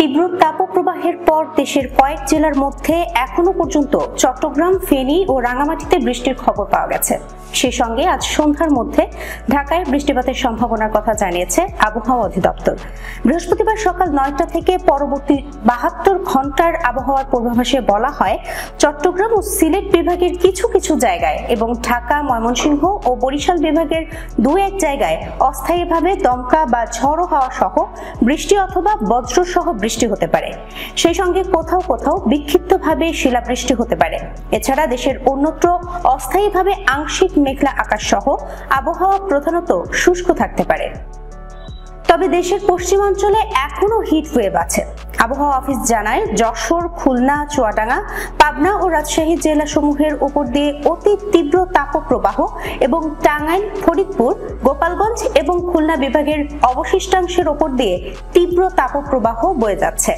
তীব্র তাপপ্রবাহের পর দেশের কয়েক জেলার মধ্যে এখনো পর্যন্ত চট্টগ্রাম, ফেনী ও রাঙামাটিতে বৃষ্টির খবর পাওয়া গেছে। সেই সঙ্গে আজ সন্ধ্যার মধ্যে ঢাকায় বৃষ্টিপাতের সম্ভাবনার কথা জানিয়েছে আবহাওয়া অধিদপ্তর। বৃহস্পতিবার সকাল ৯টা থেকে পরবর্তী ৭২ ঘন্টার আবহাওয়ার পূর্বাভাসে বলা হয়, চট্টগ্রাম ও সিলেট বিভাগের কিছু কিছু জায়গায় এবং ঢাকা, ময়মনসিংহ ও বরিশাল বিভাগের ২-১ জায়গায় অস্থায়ীভাবে দমকা বা ঝড়ো হাওয়া সহ বৃষ্টি অথবা বজ্রসহ বৃষ্টি হতে পারে। সেই সঙ্গে কোথাও কোথাও বিক্ষিপ্তভাবে শিলাবৃষ্টি হতে পারে। এছাড়া দেশের অন্যত্র অস্থায়ীভাবে আংশিক মেঘলা আকাশ সহ আবহাওয়া প্রধানত শুষ্ক থাকতে পারে। তবে দেশের পশ্চিমাঞ্চলে এখনো হিট ওয়েভ আছে। আবহাওয়া অফিস জানায়, যশোর, খুলনা, চুয়াডাঙ্গা, পাবনা ও রাজশাহী জেলাসমূহের উপর দিয়ে অতি তীব্র তাপপ্রবাহ এবং টাঙ্গাইল, ফরিদপুর, গোপালগঞ্জ এবং খুলনা বিভাগের অবশিষ্টাংশের উপর দিয়ে তীব্র তাপপ্রবাহ বয়ে যাচ্ছে।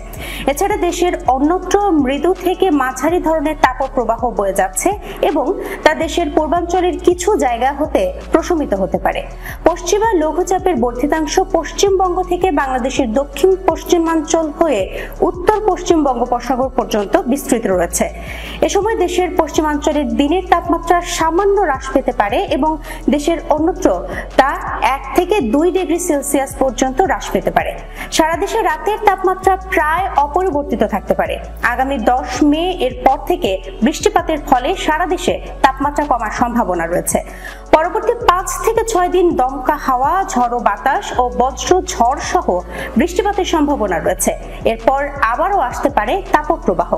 এছাড়া দেশের অন্যত্র মৃদু থেকে মাঝারি ধরনের তাপপ্রবাহ বয়ে যাচ্ছে এবং তা দেশের পূর্বাঞ্চলের কিছু জায়গা হতে প্রশমিত হতে পারে। পশ্চিমা লঘুচাপের বর্ধিতাংশ পশ্চিমবঙ্গ থেকে বাংলাদেশের দক্ষিণ পশ্চিমাঞ্চল হয়ে উত্তর পশ্চিম বঙ্গোপসাগর পর্যন্ত বিস্তৃত রয়েছে। এ সময় দেশের পশ্চিমাঞ্চলের দিনের তাপমাত্রা সামান্য হ্রাস পেতে পারে এবং দেশের অন্যত্র তা ১ থেকে ২ ডিগ্রি সেলসিয়াস পর্যন্ত হ্রাস পেতে পারে। সারা দেশে রাতের তাপমাত্রা প্রায় অপরিবর্তিত থাকতে পারে। আগামী ১০ মে এর পর থেকে বৃষ্টিপাতের ফলে সারা দেশে তাপমাত্রা কমার সম্ভাবনা রয়েছে। পরবর্তী ৫ থেকে ৬ দিন দমকা হাওয়া, ঝড়ো বাতাস ও বজ্র ঝড় সহ বৃষ্টিপাতের সম্ভাবনা রয়েছে। এরপর আবারও আসতে পারে তাপপ্রবাহ।